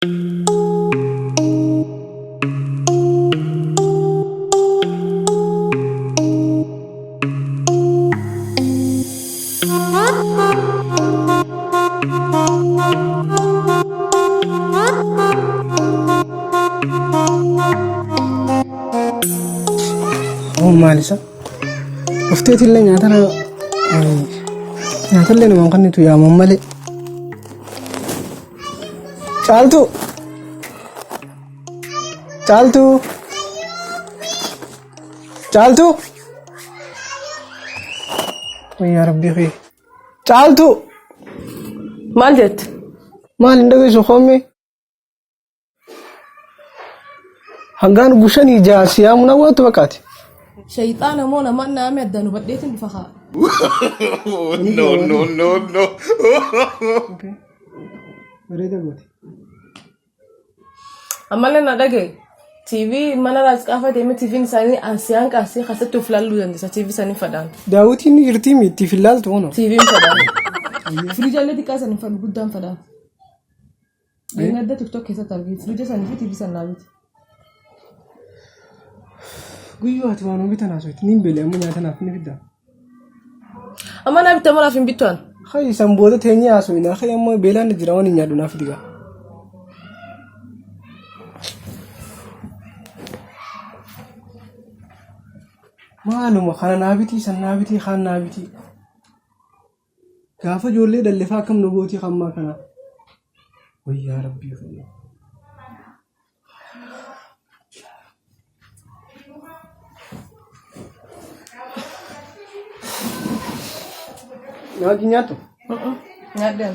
مالسا وفتيت اللي نعتنا نعتلي نما قنيتو يا مملي چالتو چالتو چالتو يا ربي خي چالتو مال جت مال عندك شو خمي هنغان غشني جاسيا منوت وقت شيطان مونا ما نامي الدنو بديت الفخار No, no, no, no. اوكي بريده قلت أما لنا دقي تي في ما نراس كافة تيمي تي في نساني أسيان كاسي خاصة تفلالو يندسا تي في ساني فدان داوتي نيرتي ميتي في اللال تونو تي في فدان فريجة اللي كاسا نفهم قدام فدان بين ده تيك توك كيسا تربيت فريجة ساني في تي في سانابيت قيوات وانو بيتنا سويت نين بيلي امو نياتنا فيني فدا أما أنا بتمر في بيتوان خاي سامبوده تيني اسوينا خاي امو بيلا ندراوني نيادونا فديغا معلومة خانا نابتي سنابتي خان نابتي كافة جولي دلفا كم نبوتي خما كنا ويا ربي خير ناجي نياتو نادم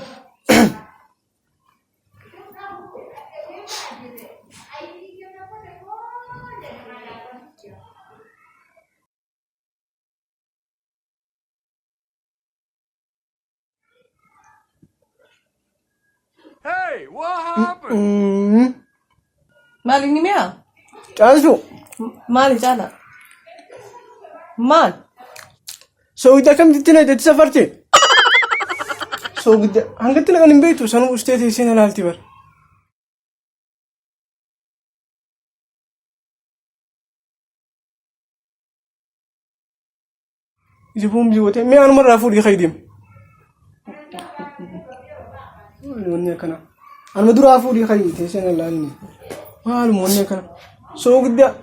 Hey, what happened? مالك نميها تعالوا مالي جانا مال سو إذا كم دتنا إذا تسافرتي سو قد هنقتنا عن بيتو سنو استيتي سنة لالتبر يجيبهم جوته مي أنا مرة أفور يخيدم ونيا كنا أنا مدرو أفور يخيد سنة لالني ما له ونيا كنا سو قد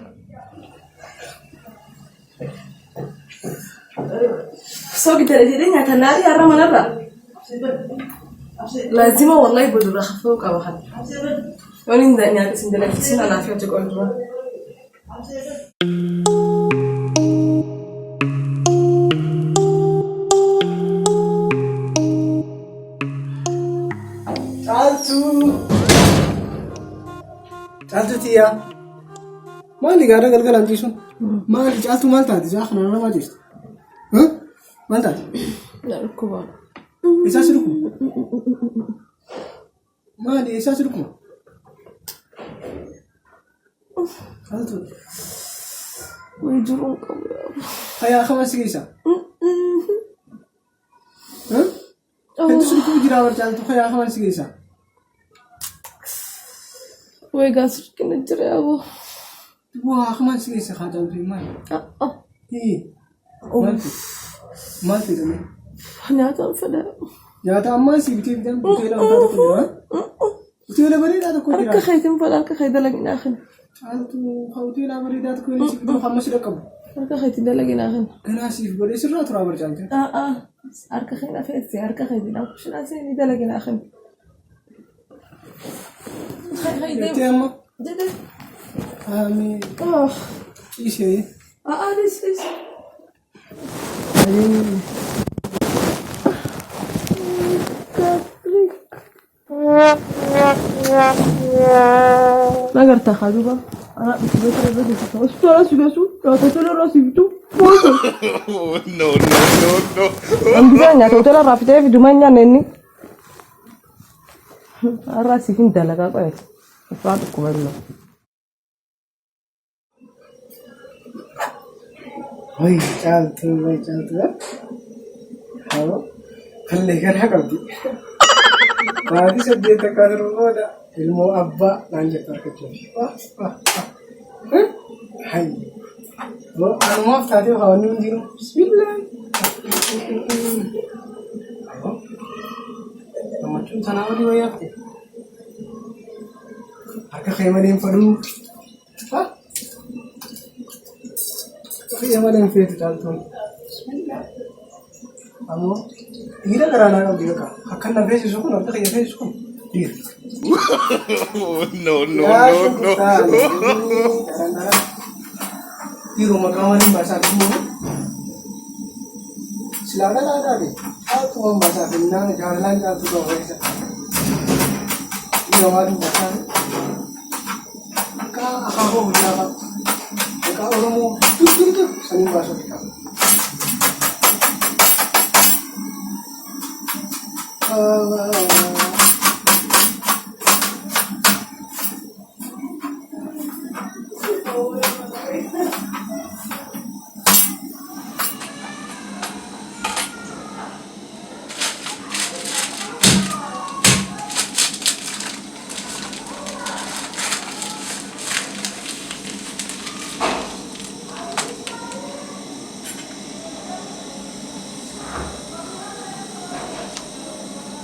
سوق الدنيا تنادي يا رمى نبرة لازم والله يبدو رخفوك أو حد ونين دنيا تسندلك تسنا نافية تقول جوا تعالتو تيا ما اللي قاعد قال أنتيشون ما اللي تعالتو ما تعالتي جاخنا أنا ما جيت ها ما تعالتي لا الكبار إساس لكم ما اللي إساس لكم تعالتو ويجرون قبل هيا خمس كيسة ها أنت سلكوا جراور تعالتو هيا خمس كيسة ويقاس كنا نجري أبو واه خمس كيسة خاتم في ماي إيه مالتي كمان نعتم فدا يا تأمل سيبتي بدم بكيلا وتاتا كلها بتقول بريد هذا كل أركا خيتم فدا أركا خيدا لقينا آخر أنتو خوتي لا بريد هذا كل شيء بدو خمس رقم أركا خيدا لقينا آخر أنا سيف بري سرنا ترى برجعته أركا خينا فيسي أركا خيدا وش ناسي نيدا لقينا آخر خيدا تيما جدا آمين إيش هي ليش ما قدرت أخذها أنا بس بدي وش ترى سجسو لا تطلع راسي بتو No, no, no, no. أم بيجاني تطلع رافته في دمانيا نني راسي فين دلقا كويس فاضي كويس وي چالتو هاو خلي كان حقبتي هذه سبيت كادر ودا ilmoo abbaa naan jettu argachuudha. Hayyi. Anumaaf taatee hawaasni hundinuu bismillah. Gammachuun sanaa olii wayyaa fide. Harka kee malee hin faduu. Kee malee hin feetu taaltuun. Bismillah. Ammoo dhiira garaanaa qabdi beekaa. Akka na feesisu kun harka kee feesisu kun dhiira. No. Dhiiroo maqaa waliin baasaa fi immoo silaana laataa fi haatu waan baasaa fi naannoo jaalalaan jaalatu ta'uu keessa. Dhiiroo waliin baasaa fi akka akaakoo guddaa qabu. Maqaa Oromoo turturtu saniin baasuu fi qabu.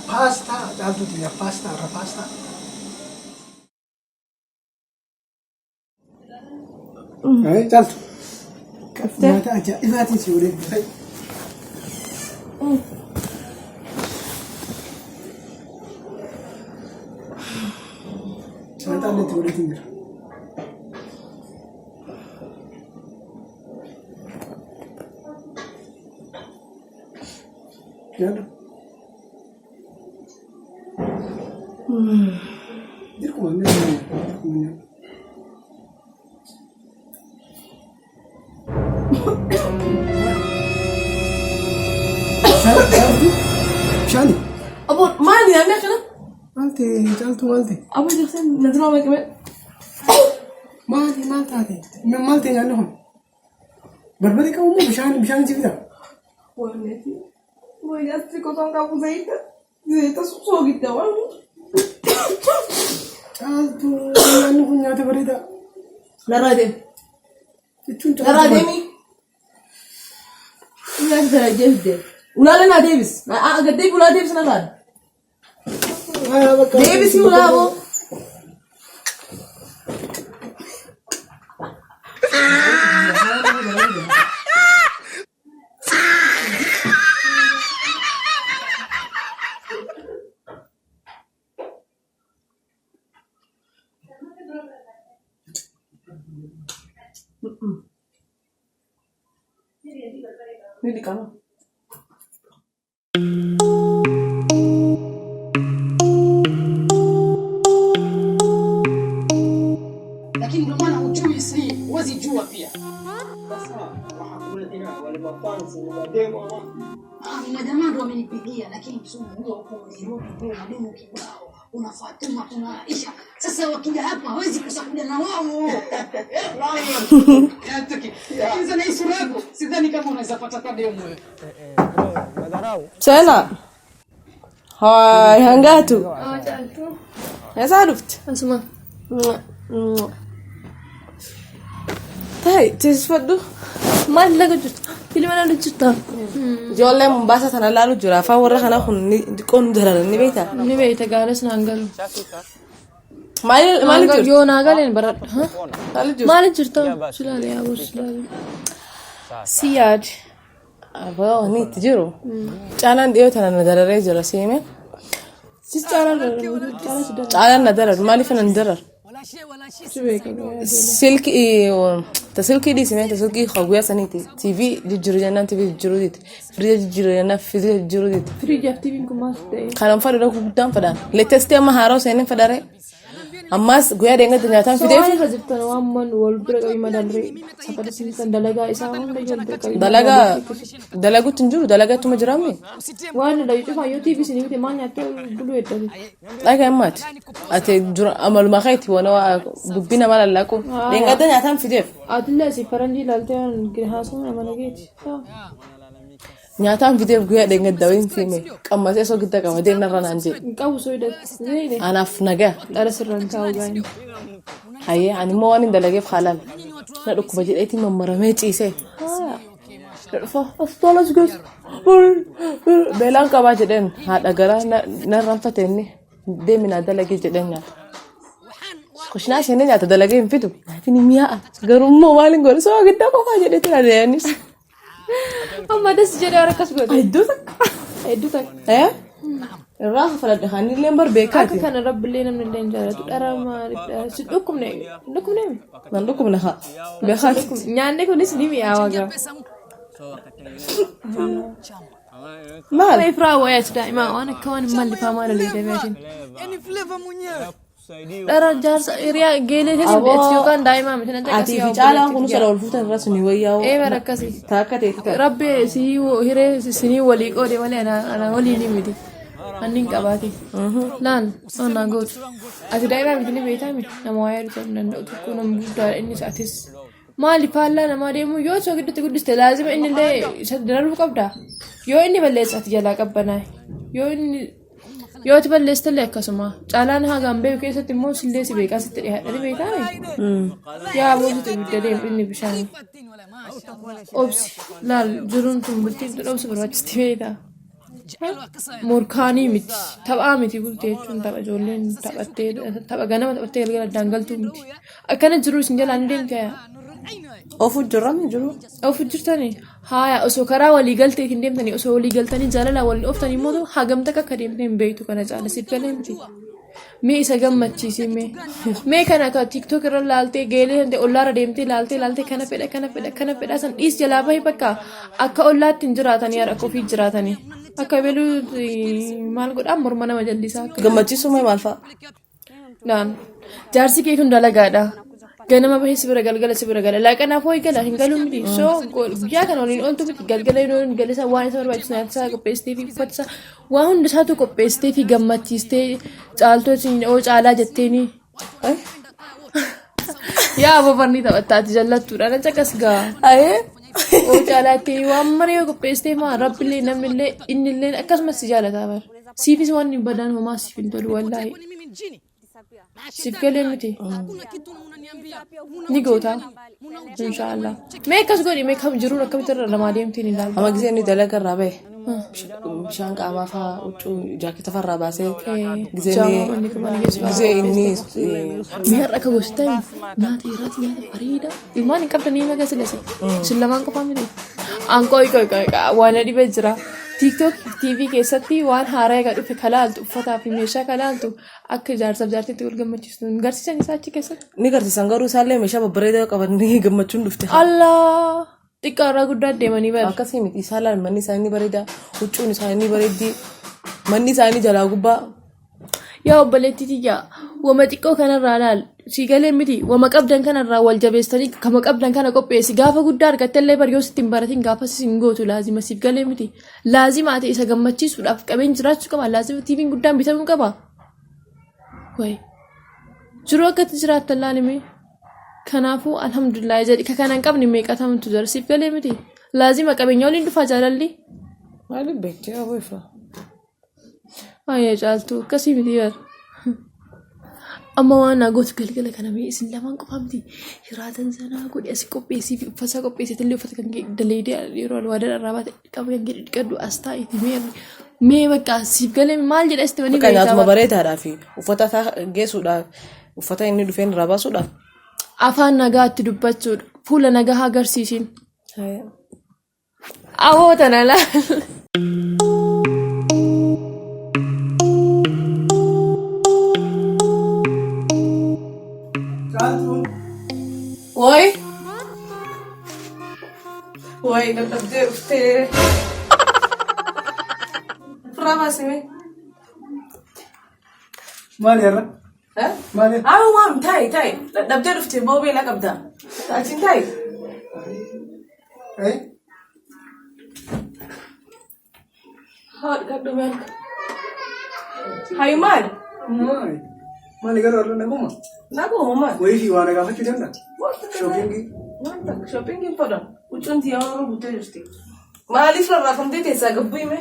Pasta, jaaltu tiya pasta, irra pasta. Jaaltu. Nyaata ajaa'ibaatiin si waliin dhufee. Nyaata illee waliin jira. Nyaata. Dirquma inni Shani. Abo maali ya nakana? Malte jaaltu malte. Abo jaxan nadro ma kame. Malte maltaate. Malte nyaanni kun. Barbari qabu moo bishaan si fida? Woneti. Voi gastri ko ton kapu zeita. Zeita so gitta wa. Jaaltu nyaanni kun nyaata bareeda. Narade. Jechuun Narade mi. Ina dara jehde. Ulala na Davis. Aga Davis ulala Davis na lad. Davis ulala. Ini kamu. Lakini ndio maana ujui si huwezi jua pia. Kuna jamaa ndio amenipigia lakini msomo huo huko Nairobi ndio mademu kibao. Kuna Fatuma, kuna Aisha. Sasa wakija hapa hawezi kusakuja na wao. Kwanza na sura yako sidhani kama unaweza pata kademu wewe. Sana. Hai hangatu. Ya ruft. Asma. Tai, tisfadu. Maal laga jirtu. Filma na jirtu. Jolle Mombasa sana lalu jira fa warra kana khunni qon darara ni beeta. Ni beeta gaales nangalu. Maal Yo nagalen barad. Ha? jirtu. Maal jirtu. Sulale ya bur sulale. Siyad. Abo ni tijiro. Chanan diyo tana darare jira sime. Sis chanan nadarar mali fana nadarar. Silki di sime silki khawya saniti TV jijuru jana TV jijuru dit frija jijuru jana frija jijuru dit Frija TV kumaste. kalam fadara ku budan fadan le teste ma haro sene fadare ammas guya denga dunya tan fide Soali hajirtan wamman wal bira qabi madalre. Sakada sisan dalaga isa hunda wal bira qabi. dalagu tunjuru dalaga tuma jirami Wana da yutufa yo TV sini mite manya to bulu edda. like amat ate jura amal ma khayti wana dubina mala lako denga dunya tan fide Adilla si faranji lalte on hasun amanageti. Nyaataan fitee guyyaa dheengada wayin fiime qammasee soo gidda qabatee narra naan jedhe. Qabu soo hidhate. Anaaf nagaa. Dhala sirraan taa'u gaa'in. Hayyee ani immoo waan hin dalageef haalaan na dhukkuba jedheetiin mammaramee ciisee. Dhufa astoolas gosa. Beelaan qabaa jedheen haadha garaa narraan fateenni deeminaa dalagee jedheen nyaata. Kushinaa isheen nyaata dalagee hin fitu. Nyaatni mi'aa'a garummoo maaliin godhe soo gidda qofaa jedheetti na dee'anis. Amma das jedhee harkas godhe. Hedduu takka. Hedduu takka. Irraa faladha hanillee barbeekaa. Akka kana rabbiillee namni illee hin jaalatu. Dhara maaliidha? Si dhukkubne. Dhukkubne mi? Nan dhukkubne haa. Beekaa. Nyaanni kunis ni mi'aawa gaa. Maal? Mee firaa wayaati daa'imaa waan akka waan mallifaa maal olii deebi'atiin. Dhara jaarsa hiriyaa geelee keessatti yookaan daa'imaa miti nan Ati fi caalaan kun sala ol fuutan irra suni wayyaa'u. bara akkasii. Taakka ta'e. Rabbi hiree sinii walii qoode malee ana walii ni miti. Annin qabaati. Laal onnaa gootu. Ati daa'imaa miti ni beektaa miti nama waa yaaduu hin danda'u tokko nama guddaadha innis atis. Maali faallaa namaa deemu yoo soo gidduutti guddiste laazima inni illee isa dararuu qabda. Yoo inni balleessa ati jalaa qabbanaa. Yoo ati balleessite illee akkasuma caalaan hagaan beeku keessatti immoo sillee si beekaa sitti dhiyaadha ni beektaa yaa boositu ibidda deemu inni bishaan. Obsi laal jiruun tun bultiin tun obsi barbaachisti beektaa. Morkaanii miti taphaa miti bultee jechuun tapha ijoolleen taphattee tapha ganama taphattee galgala daangaltuu miti. Akkana jiru isin jalaan deemte. Ofu jirami jiru. Ofu jirtanii haaya osoo karaa walii galteetiin deemtanii osoo walii galtanii jaalala waliin oftanii immoo hagamta akka deemtee hin beektu kana caala siif galee miti. Mee isa gammachiisi mee kana akka tiktok irra laaltee geelee ollaarra deemtee laaltee kana fedha san dhiis jalaa bahee bakka akka ollaatti hin jiraatanii har'a ofii jiraatanii akka beluu maal godhaa morma nama jallisaa akka. Gammachiisu mee maal fa'a? Jaarsi kee kun dalagaadha. Ganama bahee sibira galgala sibira gala laaqanaaf ho'i gala hin galuu miti soo guyyaa kana waliin ooltu miti galgala hin galisa waan isa barbaachisu nyaata qopheessitee fi uffata waan hunda isaatu qopheessitee fi gammachiistee caaltootiin oo caalaa jetteeni. Yaa bobarni taphattaati jallattuudha na caqas gaa. Oo caalaatti waan marii yoo qopheessitee maa rabbillee namnillee innillee akkasumas si jaalataa bara siifis waan hin badaan homaa siif hin tolu wallaahi. Siif galee miti. Ni goota. Inshaallah. Mee akkas godhi mee kam jiruun akkamitti irra namaa deemtiin ilaalu. Amma gisee inni dalaga irraa bahe. Bishaan qaamaa fa'aa huccuu jaaketa farraa baasee. Gisee inni. Mi'a akka gosti nyaata irratti nyaata bareeda. Ilmaan hin qabdan ni magasilase. Isin lamaan qofaa miti. Aanqoo waan dhibee jira. TikTok TV keessatti waan haaraa egaa dhufe kalaaltu uffataa fi meeshaa kalaaltu akka jaarsaaf jaartiitti wal gammachiistu garsiisan isaa achi keessatti. Ni garsiisan garuu isaallee meeshaa babbareedaa qabatanii gammachuun dhufte. Allah xiqqaarraa guddaa deemanii bara. Akkasii miti isaalaan manni isaanii bareedaa huccuun isaanii bareeddii manni isaanii jalaa gubbaa. Yaa obboleettii tiyyaa wama xiqqoo kanarraa laal si galee miti wama qabdan kanarraa wal jabeessanii kama qabdan kana qopheessi gaafa guddaa argattellee bariyoo sitti hin baratin gaafa sin gootu laazima siif galee miti laazima ati isa gammachiisuudhaaf qabeen jiraachuu qaba laazima tiiviin guddaan bitamuu qaba. Wayi jiruu akkatti jiraattan laalime kanaafuu alhamdulillah jedhi ka kana hin qabne meeqatamtu jira siif galee miti laazima qabeenya waliin dhufaa jaalalli. Maaliif beektee abuufa? Ayyaa caaltuu akkasii miti bara. Amma waan naagootu galgala kana mee isin lamaan qofaa miti hiraatan sanaa godhe asii qopheessii fi uffata qopheessitee uffata kan daleedee yeroo alwaadaan irraa baate qaba kan dhiqadhu as taa'iti mee bakka siif galee maal jedha isti manii beektaa. Nyaatuma bareedaadhaa fi uffata geessuudhaaf uffata inni dhufeen irraa baasuudhaaf. Afaan nagaa itti dubbachuudha fuula nagaa agarsiisin. Awoo tana laal. Woi, dadhabdee dhuftee. Firraa baasime. Maali irra? Maali? Waan taa'e dadhabdee dhuftee boobeela qabda. Achiin taa'e. Haadha gadhu meelka. Hayi maali? Maali garuu har'a naguma? Naguma maali? Wayii fi waan gaafachuu danda'a? Shoppingii? Shoppingii fodha. Huccuun tiyyaa warra guuttee jirti. Maaliif rarraafamtee teessaa gabbuu hime?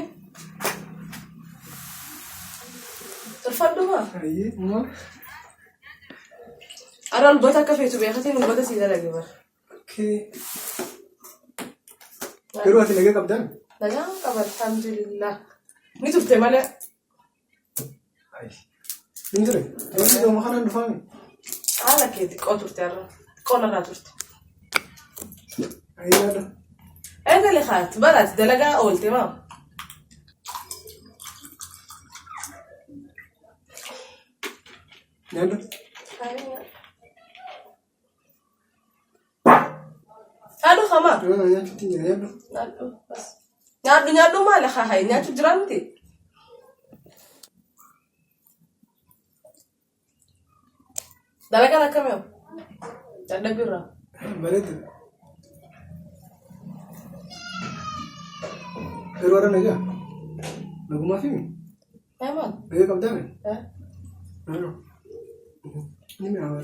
Tolfadhumaa? Ayyee maal? Ara ulbata akka feetu beekatiin ulbata sii dalage bara. Yeroo ati nagee qabdan? Nagaa qaba alhamdulillah. Ni turte malee. Hin ture. Yeroo dooma kanaan dhufaame. Haala kee xiqqoo turte har'a. Xiqqoo narraa turte. Ayyee yaada. Eegalee haati baraati dalagaa oolte maa? Yaada. Haadhu hamaa? Yeroo nyaachuutti jira yaada. Nyaadhu maali haa nyaachuu jiraa miti? Dalagaan akkamii hoo? Dadhabbii irraa? Bareeda. Yeroo warra nagaa? Nagumaa fi Maal? nagee qabdaame? Naannoo. Ni mi'aawa.